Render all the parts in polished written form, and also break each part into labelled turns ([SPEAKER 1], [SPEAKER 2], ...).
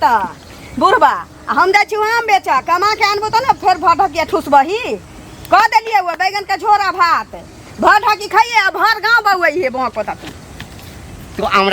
[SPEAKER 1] होता बुढ़बा हम जाइ छी हम बेचा कमा के आनबो त ना फेर भर ढकिया ठुसबही कह देलिए वो बैगन का झोरा भात भर ढकी खाइए आ भर गांव बउई है भोंक पता
[SPEAKER 2] तो आम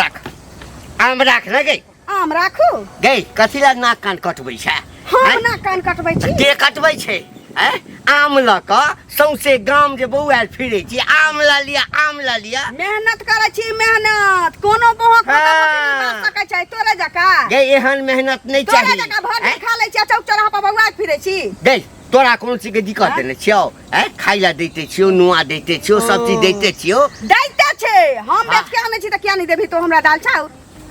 [SPEAKER 2] राख ना गई
[SPEAKER 1] आम राखू
[SPEAKER 2] गई कथी ला नाक कान कटबै छै
[SPEAKER 1] हम नाक कान कटबै छी
[SPEAKER 2] के कटबै छै आम ल क सौसे गाम जे बौआल फिरे छी आम ला लिया
[SPEAKER 1] मेहनत करे छी मेहनत कोनो बहुत पता सकै छै तोरे जका
[SPEAKER 2] गे एहन मेहनत नहीं चाहिए
[SPEAKER 1] तोरे जका भर खा ले छी चौक चौराहा पर बौआ फिरे छी
[SPEAKER 2] गे तोरा कोन चीज के दिक्कत देने छियो खाइ ला दैते छियो नुआ दैते छियो सब चीज दैते छियो
[SPEAKER 1] दैते छै हम बेच के आनै छी त किया नहीं देबी तो हमरा दाल चाउ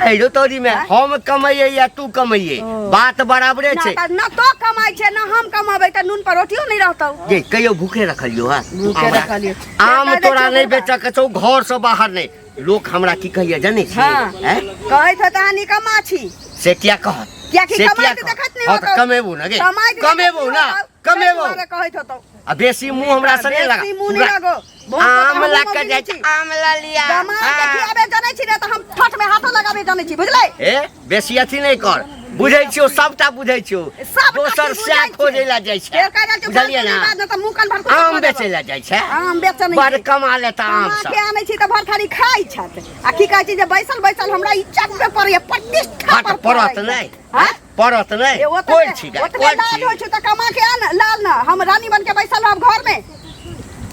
[SPEAKER 2] एरो तोरी में हम कमाइए या तू कमाइए बात बराबरे छै
[SPEAKER 1] ना तो कमाई छै ना हम कमाबै त नून पर रोटियो नहीं रहतौ
[SPEAKER 2] गे कहियो भूखे रखलियो हा
[SPEAKER 1] भूखे रखलियो
[SPEAKER 2] आम तोरा नहीं बेच के छौ घर से बाहर नहीं लोग हमरा की कहिए जाने छी
[SPEAKER 1] कहै त तहानी कमा छी
[SPEAKER 2] से क्या कह
[SPEAKER 1] क्या की कमाई त देखत नहीं होतो
[SPEAKER 2] कमेबो ना गे कमेबो
[SPEAKER 1] कहै त तो
[SPEAKER 2] आ बेसी मुंह हमरा से नहीं लगा आम ला के जाय छी आम ला लिया
[SPEAKER 1] कमा के खियाबे जानै छी ने त हम ठठ में हाथो लगाबे जानै छी बुझलै
[SPEAKER 2] बेसी अथी नहीं कर बुझै छियो सबटा बुझै छियो दोसर से खोजे ला जाय छै बुझलिए ना आम बेचे ला जाय छै
[SPEAKER 1] आम बेचे नहीं
[SPEAKER 2] बड़ कमा लेता आम सब
[SPEAKER 1] के आनै छी त भर खाली खाइ छत आ की कहै छी जे बैसल हमरा इज्जत पे पड़े प्रतिष्ठा पर
[SPEAKER 2] परत नहीं परत नहीं कोई छी कोई छी
[SPEAKER 1] होय छ त कमा के आन लाल ना हम रानी बन के बैसल रहब घर में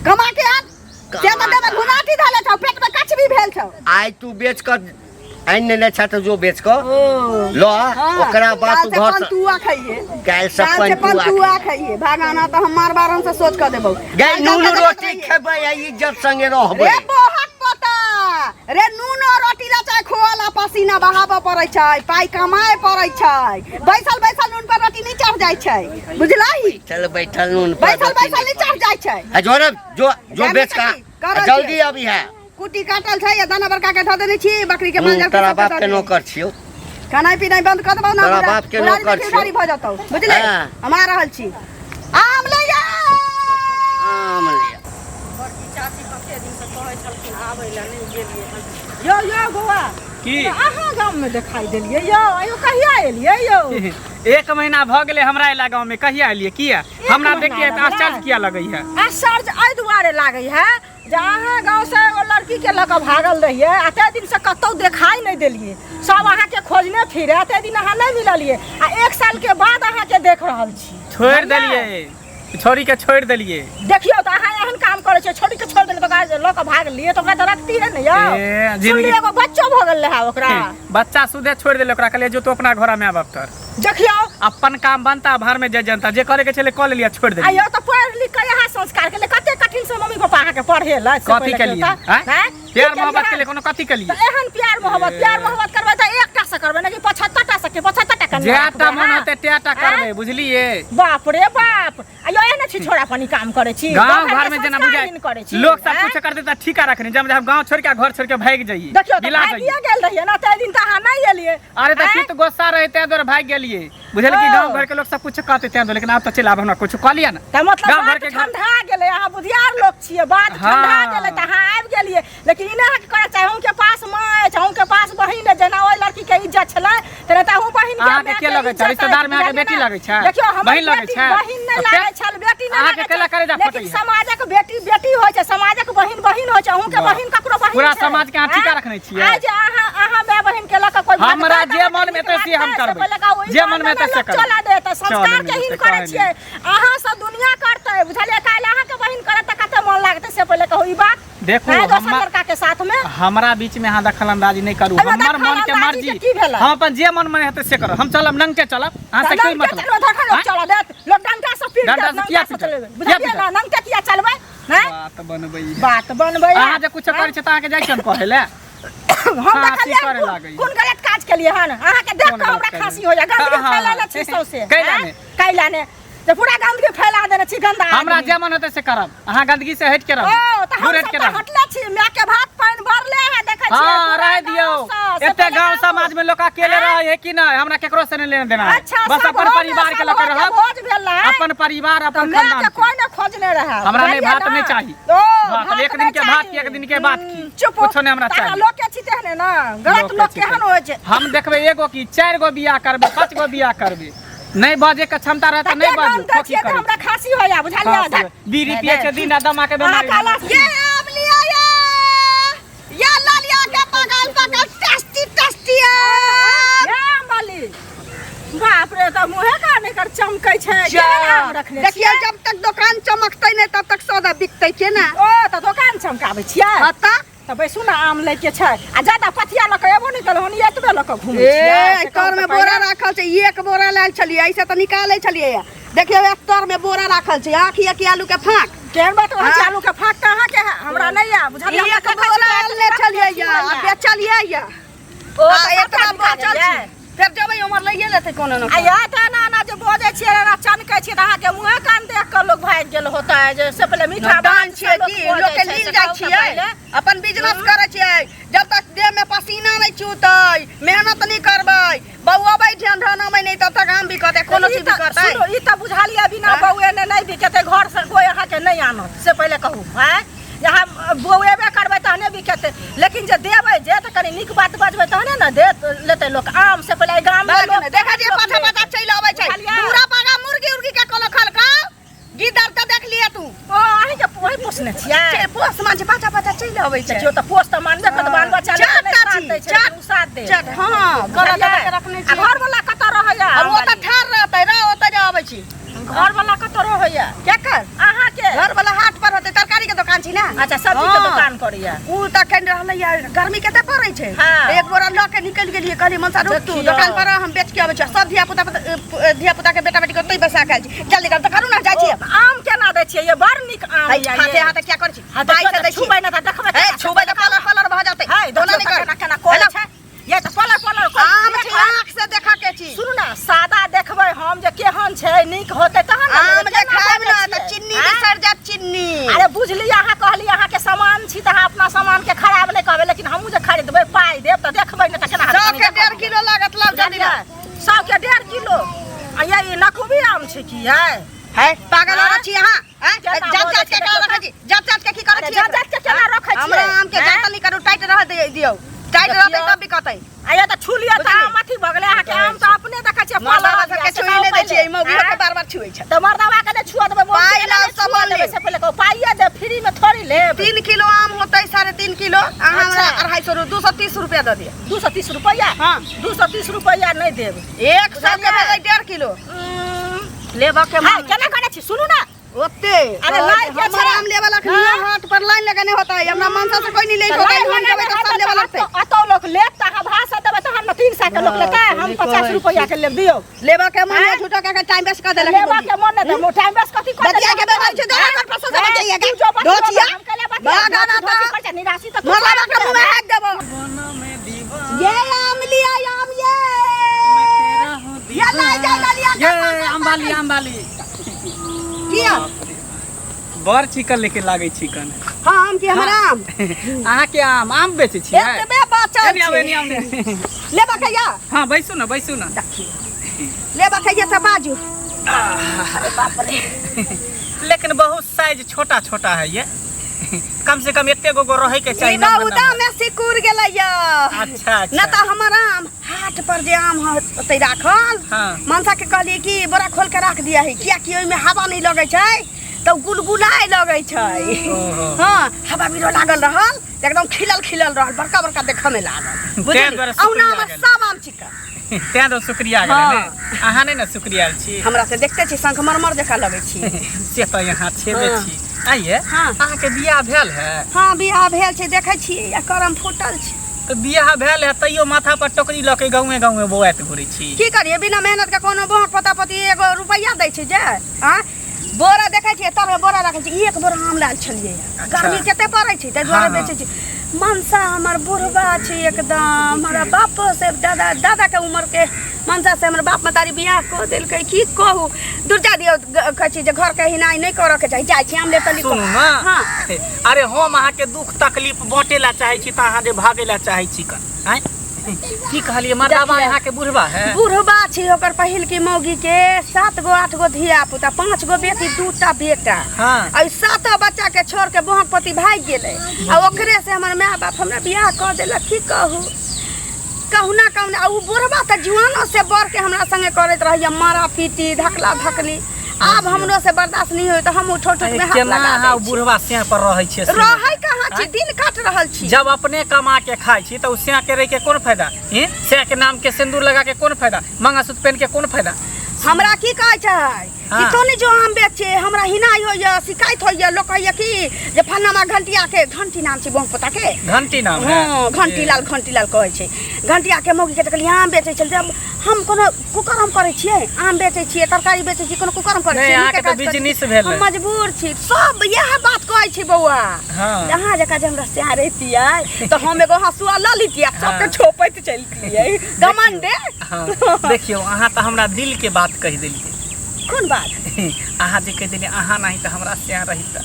[SPEAKER 1] कमा के आन से त देबे गुनाटी धाले छ पेट में कछ भी भेल छ
[SPEAKER 2] आई तू बेच कर आइन ने छ त जो बेच को लो ओकरा बाद तू घर से
[SPEAKER 1] पंतुआ खाइए
[SPEAKER 2] काल से
[SPEAKER 1] पंतुआ खाइए भागाना त हम मार बारन से सोच कर देबो
[SPEAKER 2] गई नून रोटी खेबै आ इज्जत संगे रहबै
[SPEAKER 1] रे बहुत पता रे नून रोटी ला चाहे खोला पसीना बहाबे पड़ै छै पाई कमाए पड़ै छै बैसल नून पर रोटी नहीं चढ़ जाय छै बुझलही
[SPEAKER 2] चल बैठल नून पर
[SPEAKER 1] बैसल नहीं चढ़ जाय छै
[SPEAKER 2] जो बेच का जल्दी अभी है
[SPEAKER 1] कुटी काटल छै या दाना बरका के ध देने छी बकरी के मंजर के
[SPEAKER 2] तेरा बाप के नौकर छियो
[SPEAKER 1] खाना पीना बंद कर देबौ ना
[SPEAKER 2] तेरा बाप के नौकर छियो
[SPEAKER 1] भ जतौ बुझले हम आ रहल छी आम ले जा
[SPEAKER 2] आम ले
[SPEAKER 1] बड़की चाची कते दिन से कहै छलखिन आबै ला नहीं गेलिए यो बौआ
[SPEAKER 3] की
[SPEAKER 1] अहाँ गांव में दिखाई देलिए यो आयो कहिया एलिए यो
[SPEAKER 3] एक महीना भ गेले हमरा इला गांव में कहिया एलिए किया हमरा देखिए त आश्चर्य किया लगई है
[SPEAKER 1] आश्चर्य एहि दुआरे लागई है जहाँ गांव से वो लड़की के लक भागल रहिए अते दिन से कतौ दिखाई नहीं देलिए सब अहाँ के खोजने फिरे अते दिन अहाँ नहीं मिललिए आ एक साल के बाद अहाँ के देख रहल छी
[SPEAKER 3] छोड़ देलिए छोरी के छोड़ देलिए
[SPEAKER 1] देखियो त अहाँ एहन काम करे छै छोरी के छोड़ देलिए त गाय लक भाग लिए त ओकरा त रखती है न यो जिंदगी एगो बच्चो भ गेल रहा ओकरा
[SPEAKER 3] बच्चा सुधे छोड़ देले ओकरा कहले जो तो अपना घर में आब कर
[SPEAKER 1] देखियो
[SPEAKER 3] अपन काम बनता भर में जे जनता जे करे के छले क लेलिए छोड़ देलिए
[SPEAKER 1] आयो त पढ़ लिख के यहाँ संस्कार के ले कते कठिन से मम्मी पापा अहाँ के पढ़े ला
[SPEAKER 3] कथि के लिए प्यार मोहब्बत के लिए कोनो कथि के लिए
[SPEAKER 1] एहन प्यार मोहब्बत करबै त एकटा से करबै न कि 75 टा से के 75 टा करबै
[SPEAKER 3] जेटा मन होते तेटा करबै बुझलिए
[SPEAKER 1] बाप रे बाप आयो एहन छी छोरा पानी काम करे छी
[SPEAKER 3] गांव घर में जना बुझाई लोग सब कुछ कर देता ठीका रखनी जब गांव छोड़ के घर छोड़ के भाग जाइए
[SPEAKER 1] देखियो त भागिया गेल रहिए ना त दिन त अहाँ नहीं एलिए
[SPEAKER 3] अरे त कित गुस्सा रहे ते दर भाग गेलिए बुझल कि गांव घर के लोग सब कुछ कहते ते लेकिन अब त चल अब हमरा कुछ कह लिया ना
[SPEAKER 1] त मतलब गांव घर के ठंडा गेले अहाँ बुधियार लोग छिए बात ठंडा गेले त अहाँ आबि गेलिए लेकिन इना के करे चाहे के पास माय चाहे के पास बहिन जना ओइ लड़की के इज्जत छले त ताहू बहिन के
[SPEAKER 3] आके के लगे छै रिश्तेदार में आके बेटी लगे छै
[SPEAKER 1] देखियो
[SPEAKER 3] बहिन लगे छै
[SPEAKER 1] बहिन नै लागे छल बेटी नै
[SPEAKER 3] आके केला करे जा फटै
[SPEAKER 1] समाजक बेटी होय छै समाजक बहिन होय छै अहू के बहिन ककरो बहिन
[SPEAKER 3] पूरा समाज के ठीका रखने छियै
[SPEAKER 1] आज अहाँ बे बहिन के लक कोई
[SPEAKER 3] हमरा जे मन में त से हम करबै जे मन में त से करबै
[SPEAKER 1] चला दे त संस्कार के हिन करे छियै अहाँ सब दुनिया करतै बुझलिए काल अहाँ के बहिन करे त कते मन लागतै से पहिले कहू ई बात
[SPEAKER 3] देखो
[SPEAKER 1] हम लड़का के साथ में
[SPEAKER 3] हमरा बीच में अहाँ दखल अंदाजी नहीं करू हमर मन के मर्जी हम अपन जे मन में हेतै से करब हम चलब नंग के चलब अहाँ से कोई मतलब
[SPEAKER 1] चला दे लोग डंडा से पीट
[SPEAKER 3] डंडा से किया चलबे
[SPEAKER 1] बुझलिए ना नंग के किया चलबै बात बनबै
[SPEAKER 3] अहाँ जे कुछ करै छै त अहाँ के जाय छै हम कहै ले
[SPEAKER 1] हम देखलिए कोन गलत काज के लिए हन अहाँ के देख के हमरा खांसी हो जा गंदगी फैला ले छी सौसे कैला ने जे पूरा गंदगी फैला देने छी गंदा
[SPEAKER 3] हमरा जे मन होतै से करब अहाँ गंदगी से हट के रहब दूर हट के रहब
[SPEAKER 1] हटले छी माय के भात पानी भरले है देखै छी
[SPEAKER 3] हां रह दियौ एते गांव समाज में लोग अकेले रहे है कि नहीं हमरा केकरो से नहीं लेना देना बस अपन परिवार के लके रहब
[SPEAKER 1] भोज भेल
[SPEAKER 3] अपन परिवार अपन खानदान
[SPEAKER 1] कोई न खोजने रहा
[SPEAKER 3] हमरा नहीं भात नहीं चाहिए
[SPEAKER 1] ओ
[SPEAKER 3] हां तो एक दिन के भात की एक दिन के बात की
[SPEAKER 1] चुप
[SPEAKER 3] कुछ ने हमरा चाहिए
[SPEAKER 1] लोग के छिते है ना गलत लोग केहन होय छै
[SPEAKER 3] हम देखबे एगो की 4 गो बियाह करबे 5 गो बियाह करबे नहीं बाजे के क्षमता रहता नहीं बाजू खोखी कर
[SPEAKER 1] हमरा खांसी होया बुझलिए
[SPEAKER 3] बीड़ी पिए के दिन दमा के बीमारी
[SPEAKER 1] ये आम लिया ये लालिया के पकल टेस्टी ये आम वाली बाप रे त मुहे का ने कर चमकै छै आम रखने देखिए जब तक दुकान चमकतै नहीं तब तक सौदा बिकतै के ना ओ त दुकान चमकाबै छियै हता त बैसु ना आम ले के छै आ ज्यादा पथिया ल के एबो नहीं कल होनी एतबे ल के घुमै छियै ए तर में बोरा राखल छै एक बोरा लाल छलिए ऐसे त निकालै छलिए देखिए एक तर में बोरा राखल छै आखिया के आलू के फाक केहन बात हो आलू के फाक कहां के है हमरा नहीं आ बुझलिए एक बोरा ले छलिए आ बेचलिए ओ त एतना बचल छै फिर जबै उमर लइए लेते कोनो न आया त ना जे बोजे छियै ना चनकै छियै त अहाँ के मुंह कान देख के लोग भाग गेल होता है जे से पहले मीठा दान छियै कि लोग के लीन जाय छियै अपन बिजनेस करे छियै जब तक देह में पसीना नहीं चूतै मेहनत नहीं करबै बौआबै ध्यान धनमै नहीं तब तक हम भी कहते कोनो चीज भी करतै सुनो ई त बुझालिए बिना बौए ने नहीं बिकते घर से कोई अहाँ के नहीं आनत से पहले कहू हैं यहाँ बौएबे करबै तहने बिकते लेकिन जे देबै जे त कनी नीक बात बजबै तहने न दे लेते लोग आम से पहले गाम में लोग देखा जे पाछा पाछा चैल आबै छै पूरा पागा मुर्गी उर्गी के कोनो खलका गिदर त देख लिया तू ओ आही के वही पोसने छियै पोस मान छै पाछा पाछा चैल आबै छै जो त पोस त मानबे कत बाल बच्चा ले नहीं साथ दै छै उ साथ दे हां कर दे के रखने छी घर वाला कत रहैया ओ त ठार रहतै रे ओत जे आबै छी घर वाला कत रहैया के कर अहाँ के घर वाला हाट पर होते तरकारी के दुकान छी ना अच्छा सब्जी के दुकान करिया उ त कन रहलै यार गर्मी कते पड़ै छै एक बोरा ल के निकल गेलिए कहली मनसा रुक तू दुकान पर हम बेच के आबै छ सब धिया पुता के बेटा बेटी के तई बसा खाइ छी जल्दी कर त करू ना जाइ छी आम केना दै छियै ये बड़ निक आम या हाथे हाथे क्या करै छी बाई से दै छी छुबै ना त देखबै छुबै त कलर भ जातै दोना नहीं कर केना कोला छै ये त कलर आम आंख से देखा के छी सुनु ना सादा देखबै हम जे केहन छै निक होतै तहन आम जे खाइब ना त चिन्नी बिसर जात चिन्नी अरे बुझली अहाँ कहली अहाँ के सामान छी त अहाँ अपना सामान के खराब नहीं कहबै लेकिन हमहू जे खरीदबै पाई देब त देखबै न त केना 100 के 1.5 किलो लागत लाभ जानी 100 के 1.5 किलो आ ये नकुबी आम छै की है पागल हो छी अहाँ जात के का रखै छी जात के की करै छी जात के केना रखै छी हमरा आम के जात नहीं करू टाइट रह दियौ टाइट रहतै तब भी कहतै आया त छुलिया त माथी भगले अहाँ के आम त अपने देखै छै मरदवा के छुइ ले दै छै मौगी के बार-बार छुइ छै त मरदवा के ने छुआ देबै पाई ला सामान लेबै से पहले कहू पाइए दे फ्री में थोड़ी लेब 3 किलो आम होतै 3.5 किलो अहाँ हमरा 250 230 रुपया द दिया 230 रुपया हां 230 रुपया नहीं देब एक सौ के भेलै 1.5 किलो लेबा के मन केना करे छी सुनू ना ओते अरे लाइन के छै आम लेवा लखनी हाट पर लाइन लगाने होता है हमरा मनसा से कोई नहीं ले होता है हम देबै त सब लेवा लगतै अतो लोग लेत त हम भाषा देबै त हम 300 के लोग लेतै हम 50 रुपया के लेब दियो लेबा के मन झूठा के टाइम वेस्ट कर देलक लेबा के मन न टाइम वेस्ट कथि कर दिया के देबै छै देबै पर पैसा देबै चाहिए के दोचिया बागा ना त निराशि त मरला के मुंह में हाथ देबो ये आम लिया आम ये ला जा लिया
[SPEAKER 3] ये आम वाली
[SPEAKER 1] किया
[SPEAKER 3] बड़ चिकन लेके लागे चिकन
[SPEAKER 1] हां आम के हमरा आम
[SPEAKER 3] अहाँ के आम बेचे छी
[SPEAKER 1] एतबे बचल छै लेबा कहिया
[SPEAKER 3] हां बैसू ना
[SPEAKER 1] लेबा कहिया त बाजू
[SPEAKER 3] अरे बाप रे लेकिन बहुत साइज छोटा है ये कम से कम एते गो रहे के चाहिए ना
[SPEAKER 1] उदा में सिकुर गेलैया
[SPEAKER 3] अच्छा
[SPEAKER 1] न त हमर आम हाट पर जे आम होतै राखल मनसा के कहलिए कि बोरा खोल के रख दिया है किया कि ओइ में हवा नहीं लगे छै त गुलगुलाए लगे छै हां हवा बिरो लागल रहल एकदम खिलल रहल बड़का देखे में लागल बुझलिए औना में सब आम चिकन
[SPEAKER 3] त्या तो शुक्रिया करे ने अहाँ नहीं ना शुक्रिया छी
[SPEAKER 1] हमरा से देखते छी संगमरमर जका लगे छी
[SPEAKER 3] से त यहाँ छेबे छी आइए अहाँ के बियाह भेल है
[SPEAKER 1] हां बियाह भेल छै देखै छी या करम फुटल छै
[SPEAKER 3] तो बियाह भेल है तैयो माथा पर टोकरी ल के गाँव बौआत घुरै छी
[SPEAKER 1] की करिए बिना मेहनत के कोनो बहक पता पति 1 रुपया दै छै जे हां बोरा देखै छी तर बोरा रखै छी एक बोरा आम लाल छलिए गर्मी कते पड़ै छै तै दुआरे बेचै छी मनसा हमर बुढ़बा छै एकदम हमरा बाप से दादा के उम्र के मनसा से हमर बाप मतारी बियाह को देलकै की कहू दुर्जा दियो कहै छी जे घर के हिनाई नहीं करऽ के चाही जाइ छी हम ले तली
[SPEAKER 3] सुनू ना हां अरे हम अहाँ के दुख तकलीफ बांटे ला चाहे छी त अहाँ जे भागे ला चाहे छी कन हैं की कहलिए मर्दावा यहाँ के बुढ़वा है?
[SPEAKER 1] बुढ़वा छी ओकर पहिल की मौगी के 7 गो 8 गो धिया पुता, 5 गो बेटी 2टा बेटा।
[SPEAKER 3] हाँ।
[SPEAKER 1] और 7 बच्चा के छोड़ के बहक पति भाग गेले। और ओकरे से हमर माय बाप हमरा बियाह कर देलक। की कहू कहूना कहूना उ बुढ़वा त जुआनो से बढ़ के हमरा संगे करत रहिए, मारा पीटी धकला धकली। अब हमरो से बर्दाश्त नहीं होय त हम उठ उठ में हाथ लगा दै छी।
[SPEAKER 3] बुढ़वा से पर रहै छै?
[SPEAKER 1] रहै कहाँ छी, दिन काट रहल छी।
[SPEAKER 3] जब अपने कमा के खाइ छी त उसे के रह के कोन फायदा? से के नाम के सिंदूर लगा के कोन फायदा? मंगलसूत्र पहन के कोन फायदा?
[SPEAKER 1] हमरा की कहै छै कि तो नहीं जो आम बेचे हमरा हिनाई होय शिकायत होय लोग कहय कि जे फन्नामा घंटिया के, घंटी नाम छै बहू पोता के,
[SPEAKER 3] घंटी नाम है।
[SPEAKER 1] हां घंटी लाल कहै छै। घंटिया के मौगी के कहली आम बेचे चलते। अब हम कोनो कुकरम करै छियै, आम बेचे छियै, तरकारी बेचे छियै, कोनो कुकरम करै छियै?
[SPEAKER 3] यहाँ के तो बिजनेस भेल।
[SPEAKER 1] हम मजबूर छी, सब यह बात कहै छै बौआ। जहाँ जगह जे हमरा से रहतियै तो हम एगो हसुआ ल लितियै, सबके छोपैत चलतियै घमंडे।
[SPEAKER 3] देखियो अहाँ त हमरा दिल के बात कह देलिए।
[SPEAKER 1] कौन बात?
[SPEAKER 3] अहाँ जे कह देलिए अहाँ नहीं त हमरा से रही त,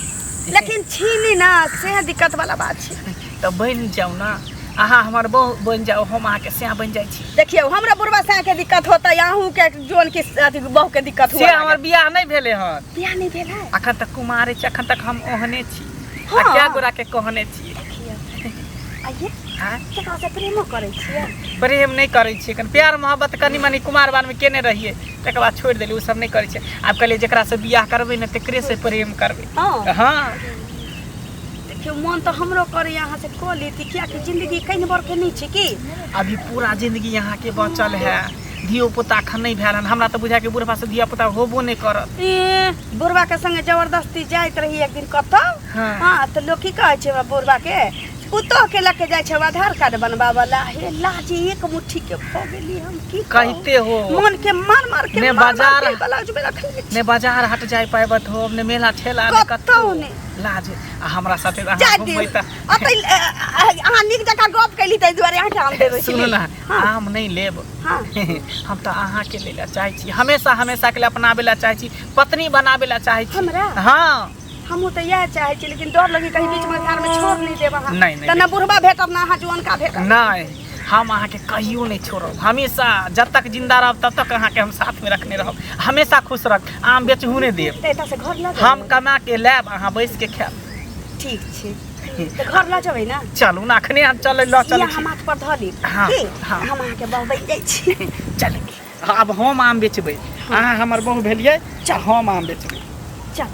[SPEAKER 1] लेकिन छीनी ना से दिक्कत वाला बात छै।
[SPEAKER 3] तो बन जाओ ना, अहाँ हमार बहू बन जाओ, हम अहाँ के से बन जाई छी।
[SPEAKER 1] देखियो हमरा बुढ़वा से के दिक्कत होता, अहू के जोन की अथी बहू के दिक्कत हुआ।
[SPEAKER 3] से हमर बियाह नहीं भेले हन।
[SPEAKER 1] बियाह नहीं भेल है
[SPEAKER 3] अखन तक कुमारे छी, अखन तक हम ओहने छी।
[SPEAKER 1] हाँ।
[SPEAKER 3] क्या गोरा के कहने छी?
[SPEAKER 1] आइए
[SPEAKER 3] हां
[SPEAKER 1] केकरा से प्रेमो करै छियै?
[SPEAKER 3] प्रेम नहीं करै छी, कन प्यार मोहब्बत कनी मनी कुमार बान में केने रहिए, तकर बाद छोड़ देली, उ सब नहीं करै छी। आब कहलिए जेकरा से बियाह करबै न तकरे से प्रेम करबै।
[SPEAKER 1] हां
[SPEAKER 3] हां
[SPEAKER 1] देखियो मन तो हमरो करे यहाँ से को लेती, क्या कि जिंदगी कहीं बर के नहीं छै की।
[SPEAKER 3] अभी पूरा जिंदगी यहाँ के बचल है। धियो पुता अखन नहीं भेल हन। हमरा तो बुझा के बुढ़वा से धिया पुता होबो नहीं करत।
[SPEAKER 1] बुढ़वा के संगे जबरदस्ती जाइत रही एक दिन कतौ। हां तो लोग की कहै छै बुढ़वा के कुत्तो के लके जाय छै आधार कार्ड बनवा वाला। हे लाजी एक मुट्ठी के भ गेली हम की
[SPEAKER 3] कहते हो।
[SPEAKER 1] मन के मार मार के
[SPEAKER 3] ने बाजार
[SPEAKER 1] ब्लाउज में रखले
[SPEAKER 3] ने बाजार हट जाय पाबत हो, ने मेला ठेला ने
[SPEAKER 1] कतौ ने
[SPEAKER 3] लाज। हमरा साथे अहाँ घुमबै त
[SPEAKER 1] अतै अहाँ निक जका गप कैली तै दुआरे अहाँ के आम देबै छी।
[SPEAKER 3] सुन ना, आम नहीं लेब।
[SPEAKER 1] हां
[SPEAKER 3] हम तो अहाँ के लेला चाहै छी, हमेशा हमेशा के लिए अपनाबेला चाहै छी, पत्नी बनाबेला चाहै छी।
[SPEAKER 1] हमरा
[SPEAKER 3] हां
[SPEAKER 1] हमहू तो यह चाहे छी, लेकिन डर लगी कहीं बीच में घर में छोड़ नहीं देब। अहाँ
[SPEAKER 3] नहीं
[SPEAKER 1] ना बुढ़वा भेटब ना अहाँ जुआन का भेटब।
[SPEAKER 3] नहीं हम अहाँ के कहियो नहीं छोड़ब। हमेशा जब तक जिंदा रहब तब तक अहाँ के हम साथ में रखने रहब। हमेशा खुश रख। आम बेचहू नहीं देब।
[SPEAKER 1] एता से घर ल
[SPEAKER 3] हम कमा के लेब, अहाँ बैस के खाएब।
[SPEAKER 1] ठीक छै त घर ल जबै ना?
[SPEAKER 3] चलू ना, अखने हम चल छी।
[SPEAKER 1] हम हाथ पर धली
[SPEAKER 3] हाँ,
[SPEAKER 1] की
[SPEAKER 3] हाँ।
[SPEAKER 1] हम अहाँ के बहबै जाइ छी।
[SPEAKER 3] चल अब हम आम बेचबै, अहाँ हमर बहू भेलिए, हम आम बेचबै।
[SPEAKER 1] चल